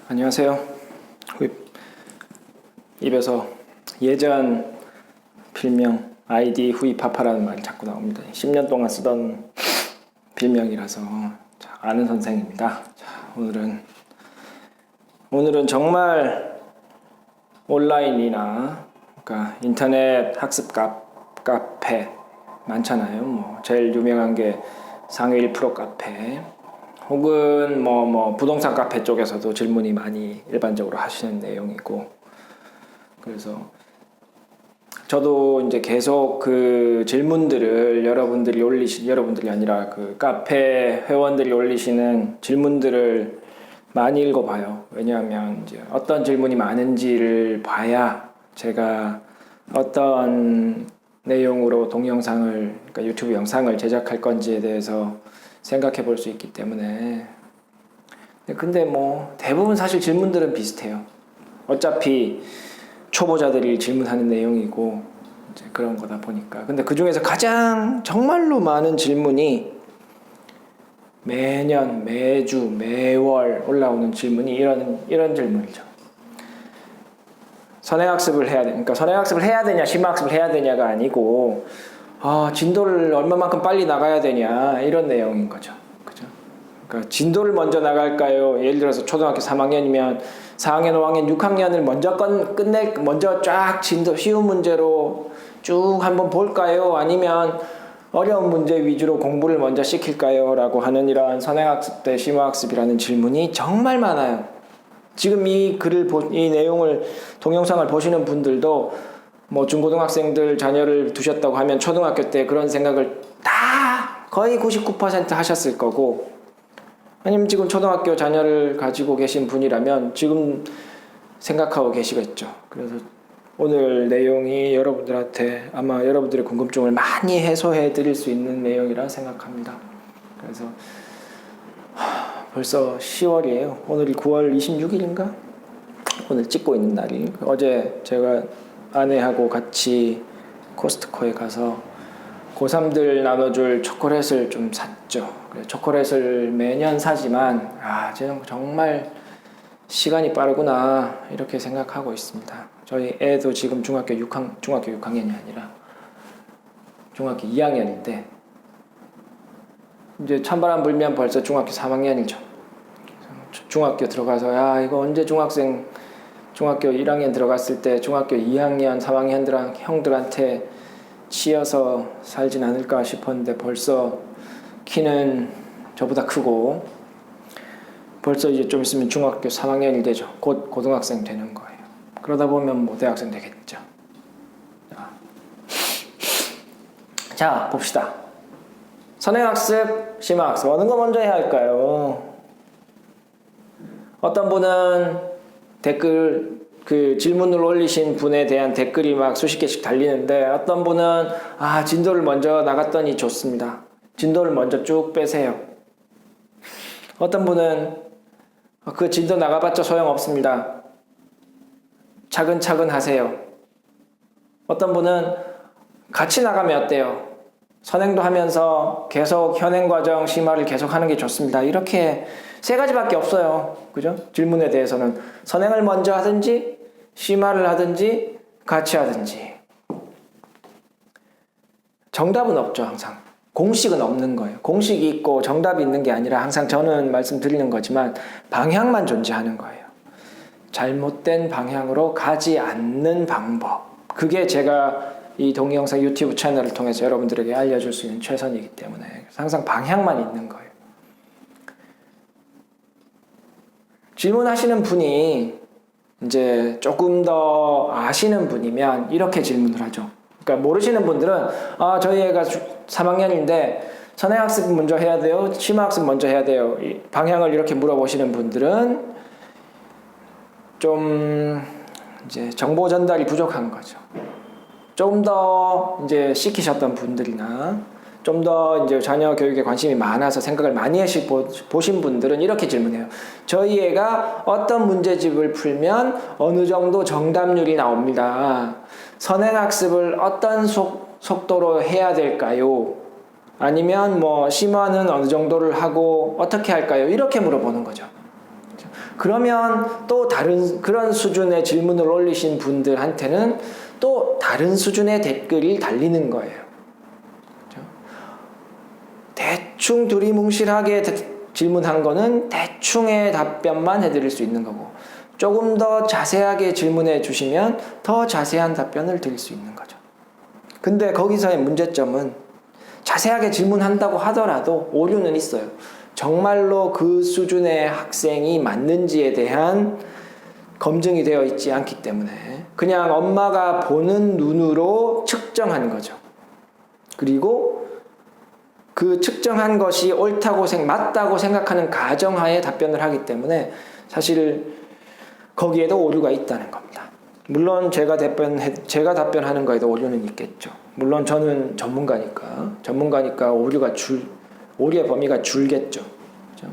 안녕하세요. 입에서 예전 필명 아이디 후이파파라는 말이 자꾸 나옵니다. 10년 동안 쓰던 필명이라서 아는 선생입니다. 오늘은 정말 온라인이나 그러니까 인터넷 학습 카페 많잖아요. 뭐 제일 유명한 게 상위 1% 카페. 혹은 뭐 부동산 카페 쪽에서도 질문이 많이 일반적으로 하시는 내용이고, 그래서 저도 이제 계속 그 질문들을 여러분들이 아니라 그 카페 회원들이 올리시는 질문들을 많이 읽어봐요. 왜냐하면 이제 어떤 질문이 많은지를 봐야 제가 어떤 내용으로 동영상을, 그러니까 유튜브 영상을 제작할 건지에 대해서 생각해 볼 수 있기 때문에. 근데 뭐 대부분 사실 질문들은 비슷해요. 어차피 초보자들이 질문하는 내용이고 이제 그런 거다 보니까. 근데 그 중에서 가장 정말로 많은 질문이 매년, 매주, 매월 올라오는 질문이 이런 질문이죠. 선행학습을 해야 돼. 그러니까 선행학습을 해야 되냐, 심화학습을 해야 되냐가 아니고, 진도를 얼마만큼 빨리 나가야 되냐, 이런 내용인 거죠. 그죠? 그러니까 진도를 먼저 나갈까요? 예를 들어서 초등학교 3학년이면 4학년, 5학년, 6학년을 먼저 쫙 진도 쉬운 문제로 쭉 한번 볼까요? 아니면 어려운 문제 위주로 공부를 먼저 시킬까요? 라고 하는 이러한 선행학습 대 심화학습이라는 질문이 정말 많아요. 지금 이 내용을, 동영상을 보시는 분들도 뭐 중고등학생들 자녀를 두셨다고 하면 초등학교 때 그런 생각을 다 거의 99% 하셨을 거고, 아니면 지금 초등학교 자녀를 가지고 계신 분이라면 지금 생각하고 계시겠죠. 그래서 오늘 내용이 여러분들한테 아마 여러분들의 궁금증을 많이 해소해 드릴 수 있는 내용이라 생각합니다. 그래서 벌써 10월이에요. 오늘이 9월 26일인가? 오늘 찍고 있는 날이. 어제 제가 아내하고 같이 코스트코에 가서 고3들 나눠줄 초콜릿을 좀 샀죠. 초콜릿을 매년 사지만 쟤는 정말 시간이 빠르구나 이렇게 생각하고 있습니다. 저희 애도 지금 중학교 6학년이 아니라 중학교 2학년인데 이제 찬바람 불면 벌써 중학교 3학년이죠. 중학교 들어가서 이거 언제 중학교 1학년 들어갔을 때 중학교 2학년, 3학년 형들한테 치여서 살진 않을까 싶었는데 벌써 키는 저보다 크고 벌써 이제 좀 있으면 중학교 3학년이 되죠. 곧 고등학생 되는 거예요. 그러다 보면 뭐 대학생 되겠죠. 자, 봅시다. 선행학습, 심화학습 어느 거 먼저 해야 할까요? 어떤 분은 질문을 올리신 분에 대한 댓글이 막 수십 개씩 달리는데, 어떤 분은 진도를 먼저 나갔더니 좋습니다. 진도를 먼저 쭉 빼세요. 어떤 분은 그 진도 나가봤자 소용없습니다. 차근차근 하세요. 어떤 분은 같이 나가면 어때요? 선행도 하면서 계속 현행 과정 심화를 계속 하는 게 좋습니다. 이렇게 세 가지밖에 없어요. 그죠? 질문에 대해서는 선행을 먼저 하든지 심화를 하든지 같이 하든지. 정답은 없죠. 항상 공식은 없는 거예요. 공식이 있고 정답이 있는 게 아니라 항상 저는 말씀드리는 거지만 방향만 존재하는 거예요. 잘못된 방향으로 가지 않는 방법, 그게 제가 이 동영상 유튜브 채널을 통해서 여러분들에게 알려줄 수 있는 최선이기 때문에 항상 방향만 있는 거예요. 질문하시는 분이 이제 조금 더 아시는 분이면 이렇게 질문을 하죠. 그러니까 모르시는 분들은 저희 애가 3학년인데 선행학습 먼저 해야 돼요? 심화학습 먼저 해야 돼요? 이 방향을 이렇게 물어보시는 분들은 좀 이제 정보 전달이 부족한 거죠. 좀 더 이제 시키셨던 분들이나 좀 더 이제 자녀 교육에 관심이 많아서 생각을 많이 보신 분들은 이렇게 질문해요. 저희 애가 어떤 문제집을 풀면 어느 정도 정답률이 나옵니다. 선행학습을 어떤 속도로 해야 될까요? 아니면 뭐 심화는 어느 정도를 하고 어떻게 할까요? 이렇게 물어보는 거죠. 그러면 또 다른 그런 수준의 질문을 올리신 분들한테는 또 다른 수준의 댓글이 달리는 거예요. 그렇죠? 대충 두리뭉실하게 질문한 거는 대충의 답변만 해드릴 수 있는 거고, 조금 더 자세하게 질문해 주시면 더 자세한 답변을 드릴 수 있는 거죠. 근데 거기서의 문제점은 자세하게 질문한다고 하더라도 오류는 있어요. 정말로 그 수준의 학생이 맞는지에 대한 검증이 되어 있지 않기 때문에 그냥 엄마가 보는 눈으로 측정한 거죠. 그리고 그 측정한 것이 옳다고 맞다고 생각하는 가정하에 답변을 하기 때문에 사실 거기에도 오류가 있다는 겁니다. 물론 제가 답변하는 거에도 오류는 있겠죠. 물론 저는 전문가니까 오류의 범위가 줄겠죠. 그렇죠?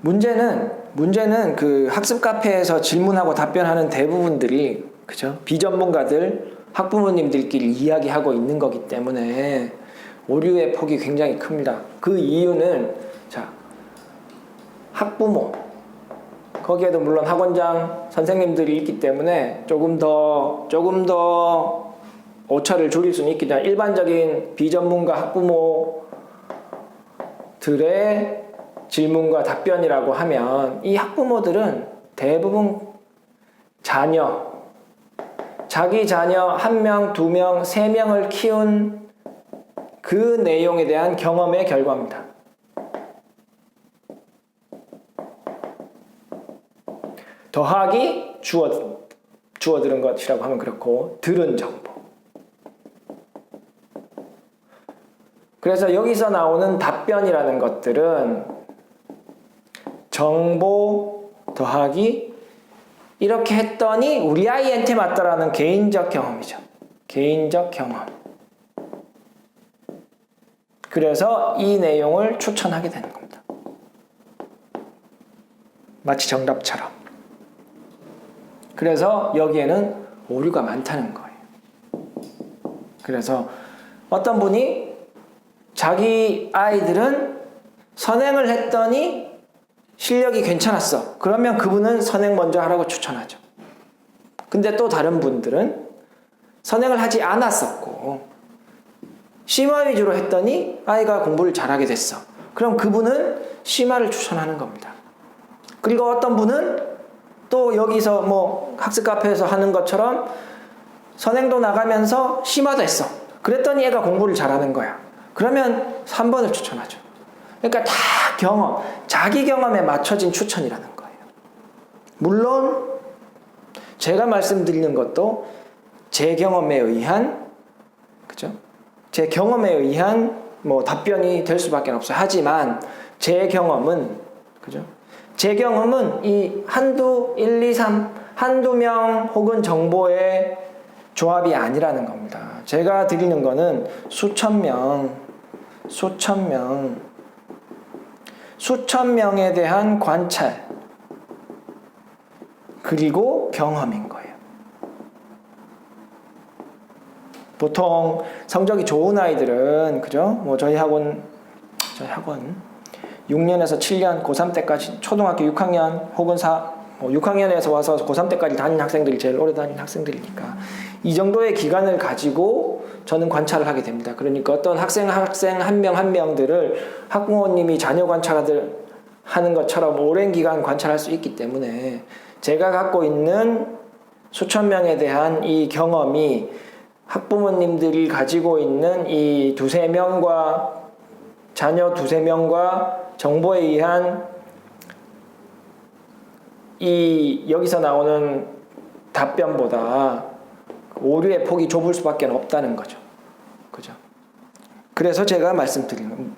문제는 그 학습 카페에서 질문하고 답변하는 대부분들이, 그죠? 비전문가들, 학부모님들끼리 이야기하고 있는 거기 때문에 오류의 폭이 굉장히 큽니다. 그 이유는, 학부모, 거기에도 물론 학원장 선생님들이 있기 때문에 조금 더 오차를 줄일 수는 있겠지만, 일반적인 비전문가 학부모들의 질문과 답변이라고 하면 이 학부모들은 대부분 자기 자녀 1명, 2명, 3명을 키운 그 내용에 대한 경험의 결과입니다. 더하기 주워 들은 것이라고 하면 그렇고, 들은 정보. 그래서 여기서 나오는 답변이라는 것들은 정보 더하기 이렇게 했더니 우리 아이한테 맞더라는 개인적 경험이죠. 개인적 경험. 그래서 이 내용을 추천하게 되는 겁니다. 마치 정답처럼. 그래서 여기에는 오류가 많다는 거예요. 그래서 어떤 분이 자기 아이들은 선행을 했더니 실력이 괜찮았어. 그러면 그분은 선행 먼저 하라고 추천하죠. 근데 또 다른 분들은 선행을 하지 않았었고 심화 위주로 했더니 아이가 공부를 잘하게 됐어. 그럼 그분은 심화를 추천하는 겁니다. 그리고 어떤 분은 또 여기서 뭐 학습 카페에서 하는 것처럼 선행도 나가면서 심화도 했어. 그랬더니 애가 공부를 잘하는 거야. 그러면 3번을 추천하죠. 그러니까 다 자기 경험에 맞춰진 추천이라는 거예요. 물론 제가 말씀드리는 것도 제 경험에 의한, 그죠? 제 경험에 의한 뭐 답변이 될 수밖에 없어요. 하지만 제 경험은, 그죠? 제 경험은 이 한두 1, 2, 3 한두 명 혹은 정보의 조합이 아니라는 겁니다. 제가 드리는 거는 수천 명에 대한 관찰 그리고 경험인 거예요. 보통 성적이 좋은 아이들은, 그죠? 뭐 저희 학원 6년에서 7년 고3 때까지 초등학교 6학년 혹은 6학년에서 와서 고3 때까지 다닌 학생들이 제일 오래 다닌 학생들이니까 이 정도의 기간을 가지고 저는 관찰을 하게 됩니다. 그러니까 어떤 학생 한 명 한 명들을 학부모님이 자녀 관찰을 하는 것처럼 오랜 기간 관찰할 수 있기 때문에 제가 갖고 있는 수천 명에 대한 이 경험이 학부모님들이 가지고 있는 이 두세 명과 자녀 두세 명과 정보에 의한 이 여기서 나오는 답변보다 오류의 폭이 좁을 수밖에 없다는 거죠. 그죠? 그래서 제가 말씀드리는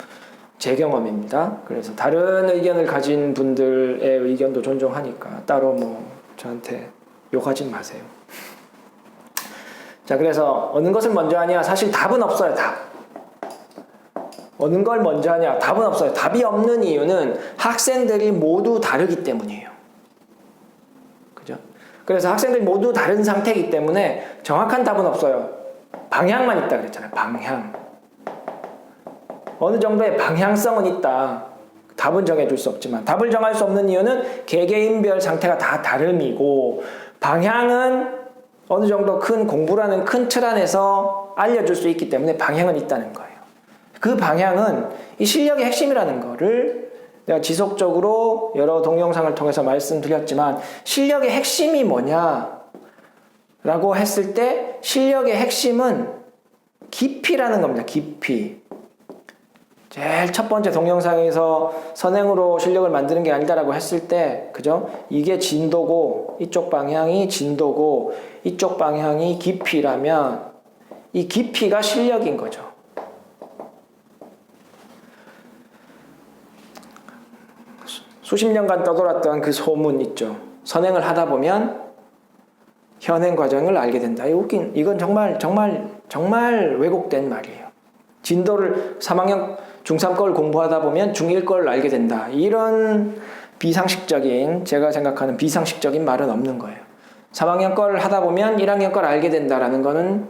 제 경험입니다. 그래서 다른 의견을 가진 분들의 의견도 존중하니까 따로 뭐 저한테 욕하지 마세요. 자, 그래서 어느 것을 먼저 하냐? 사실 답은 없어요. 어느 걸 먼저 하냐? 답은 없어요. 답이 없는 이유는 학생들이 모두 다르기 때문이에요. 그죠? 그래서 학생들이 모두 다른 상태이기 때문에 정확한 답은 없어요. 방향만 있다 그랬잖아요. 방향. 어느 정도의 방향성은 있다. 답은 정해줄 수 없지만 답을 정할 수 없는 이유는 개개인별 상태가 다 다름이고 방향은 어느 정도 큰 공부라는 큰 틀 안에서 알려줄 수 있기 때문에 방향은 있다는 거예요. 그 방향은 이 실력의 핵심이라는 거를 내가 지속적으로 여러 동영상을 통해서 말씀드렸지만 실력의 핵심이 뭐냐라고 했을 때 실력의 핵심은 깊이라는 겁니다. 깊이. 제일 첫 번째 동영상에서 선행으로 실력을 만드는 게 아니다라고 했을 때, 그죠? 이게 진도고, 이쪽 방향이 진도고, 이쪽 방향이 깊이라면, 이 깊이가 실력인 거죠. 수십 년간 떠돌았던 그 소문 있죠. 선행을 하다 보면 현행 과정을 알게 된다. 이건 정말 왜곡된 말이에요. 진도를 3학년 중3 걸 공부하다 보면 중1 걸 알게 된다. 이런 비상식적인, 제가 생각하는 비상식적인 말은 없는 거예요. 3학년 걸 하다 보면 1학년 걸 알게 된다라는 거는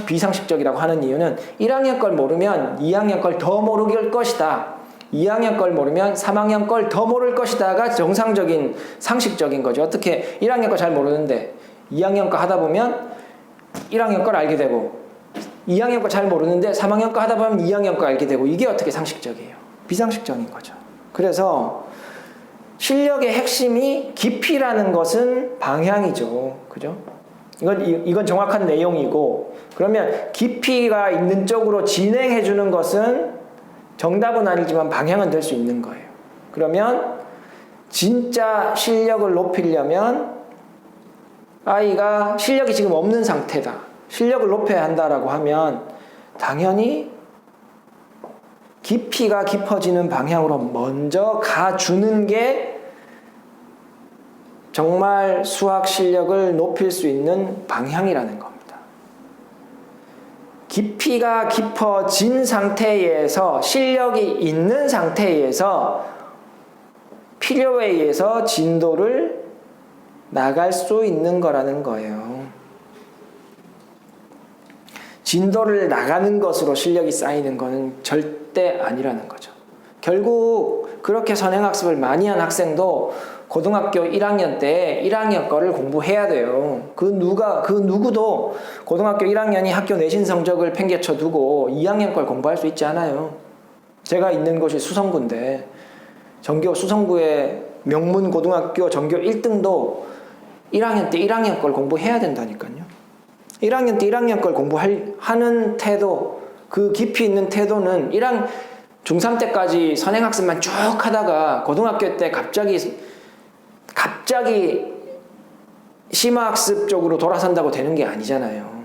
비상식적이라고 하는 이유는 1학년 걸 모르면 2학년 걸 더 모를 것이다. 2학년 걸 모르면 3학년 걸 더 모를 것이다가 정상적인 상식적인 거죠. 어떻게 1학년 걸 잘 모르는데 2학년 거 하다 보면 1학년 걸 알게 되고 2학년 거 잘 모르는데 3학년 거 하다 보면 2학년 거 알게 되고 이게 어떻게 상식적이에요? 비상식적인 거죠. 그래서 실력의 핵심이 깊이라는 것은 방향이죠. 그죠? 이건 정확한 내용이고 그러면 깊이가 있는 쪽으로 진행해 주는 것은 정답은 아니지만 방향은 될 수 있는 거예요. 그러면 진짜 실력을 높이려면 아이가 실력이 지금 없는 상태다. 실력을 높여야 한다라고 하면 당연히 깊이가 깊어지는 방향으로 먼저 가주는 게 정말 수학 실력을 높일 수 있는 방향이라는 겁니다. 깊이가 깊어진 상태에서 실력이 있는 상태에서 필요에 의해서 진도를 나갈 수 있는 거라는 거예요. 진도를 나가는 것으로 실력이 쌓이는 것은 절대 아니라는 거죠. 결국 그렇게 선행학습을 많이 한 학생도 고등학교 1학년 때 1학년 거를 공부해야 돼요. 그 누구도 고등학교 1학년이 학교 내신 성적을 팽개쳐 두고 2학년 걸 공부할 수 있지 않아요. 제가 있는 곳이 수성구인데 전교 수성구의 명문 고등학교 전교 1등도 1학년 때 1학년 걸 공부해야 된다니까요. 1학년 때 1학년 걸 공부하는 태도, 그 깊이 있는 태도는 중3 때까지 선행학습만 쭉 하다가 고등학교 때 갑자기 심화학습 쪽으로 돌아선다고 되는 게 아니잖아요.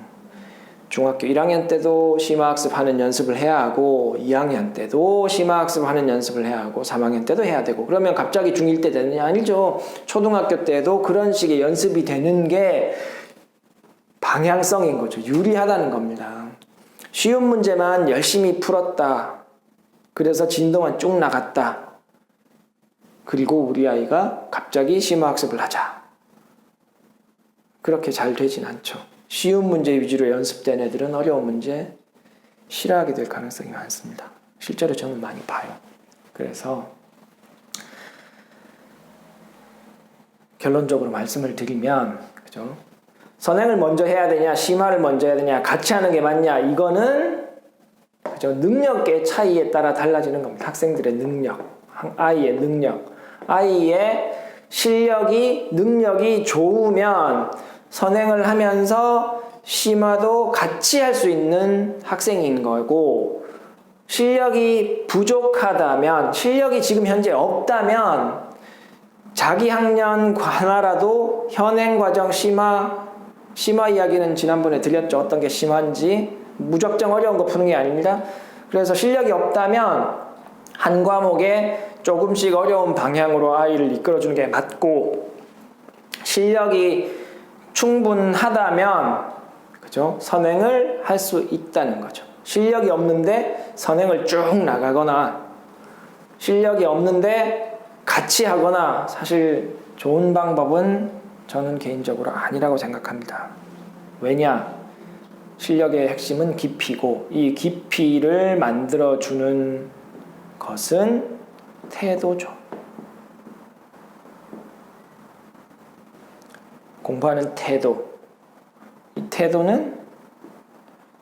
중학교 1학년 때도 심화학습 하는 연습을 해야 하고 2학년 때도 심화학습 하는 연습을 해야 하고 3학년 때도 해야 되고 그러면 갑자기 중1 때 되느냐? 아니죠. 초등학교 때도 그런 식의 연습이 되는 게 방향성인 거죠. 유리하다는 겁니다. 쉬운 문제만 열심히 풀었다. 그래서 진도만 쭉 나갔다. 그리고 우리 아이가 갑자기 심화학습을 하자. 그렇게 잘 되진 않죠. 쉬운 문제 위주로 연습된 애들은 어려운 문제 싫어하게 될 가능성이 많습니다. 실제로 저는 많이 봐요. 그래서 결론적으로 말씀을 드리면, 그죠? 선행을 먼저 해야 되냐, 심화를 먼저 해야 되냐, 같이 하는 게 맞냐, 이거는 그죠? 능력의 차이에 따라 달라지는 겁니다. 학생들의 능력, 아이의 능력, 아이의 실력이, 능력이 좋으면 선행을 하면서 심화도 같이 할 수 있는 학생인 거고, 실력이 부족하다면, 실력이 지금 현재 없다면 자기 학년 하나라도 현행과정 심화 이야기는 지난번에 드렸죠. 어떤 게 심화인지. 무작정 어려운 거 푸는 게 아닙니다. 그래서 실력이 없다면 한 과목에 조금씩 어려운 방향으로 아이를 이끌어주는 게 맞고, 실력이 충분하다면, 그죠? 선행을 할 수 있다는 거죠. 실력이 없는데 선행을 쭉 나가거나, 실력이 없는데 같이 하거나, 사실 좋은 방법은 저는 개인적으로 아니라고 생각합니다. 왜냐? 실력의 핵심은 깊이고, 이 깊이를 만들어주는 것은 태도죠. 공부하는 태도. 이 태도는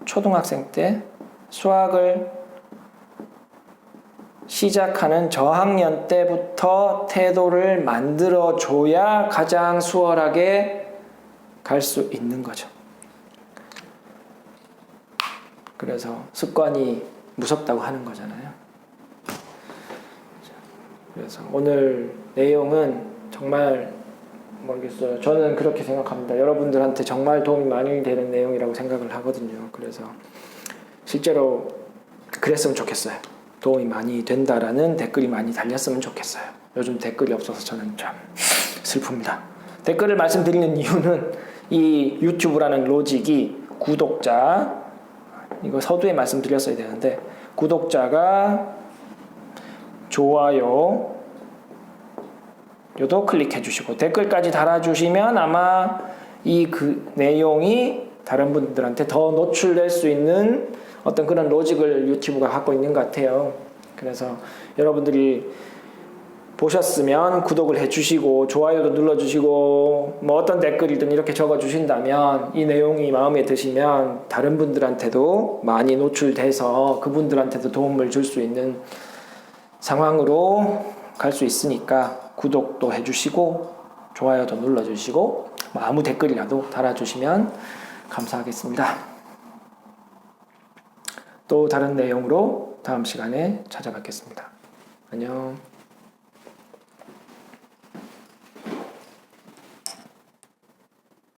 초등학생 때 수학을 시작하는 저학년 때부터 태도를 만들어줘야 가장 수월하게 갈 수 있는 거죠. 그래서 습관이 무섭다고 하는 거잖아요. 그래서 오늘 내용은 정말 모르겠어요. 저는 그렇게 생각합니다. 여러분들한테 정말 도움이 많이 되는 내용이라고 생각을 하거든요. 그래서 실제로 그랬으면 좋겠어요. 도움이 많이 된다라는 댓글이 많이 달렸으면 좋겠어요. 요즘 댓글이 없어서 저는 참 슬픕니다. 댓글을 말씀드리는 이유는 이 유튜브라는 로직이 구독자, 이거 서두에 말씀드렸어야 되는데, 구독자가 좋아요 요도 클릭해 주시고 댓글까지 달아주시면 아마 이 내용이 다른 분들한테 더 노출될 수 있는 어떤 그런 로직을 유튜브가 갖고 있는 것 같아요. 그래서 여러분들이 보셨으면 구독을 해주시고 좋아요도 눌러주시고 뭐 어떤 댓글이든 이렇게 적어주신다면 이 내용이 마음에 드시면 다른 분들한테도 많이 노출돼서 그분들한테도 도움을 줄 수 있는 상황으로 갈 수 있으니까 구독도 해주시고 좋아요도 눌러주시고 아무 댓글이라도 달아주시면 감사하겠습니다. 또 다른 내용으로 다음 시간에 찾아뵙겠습니다. 안녕.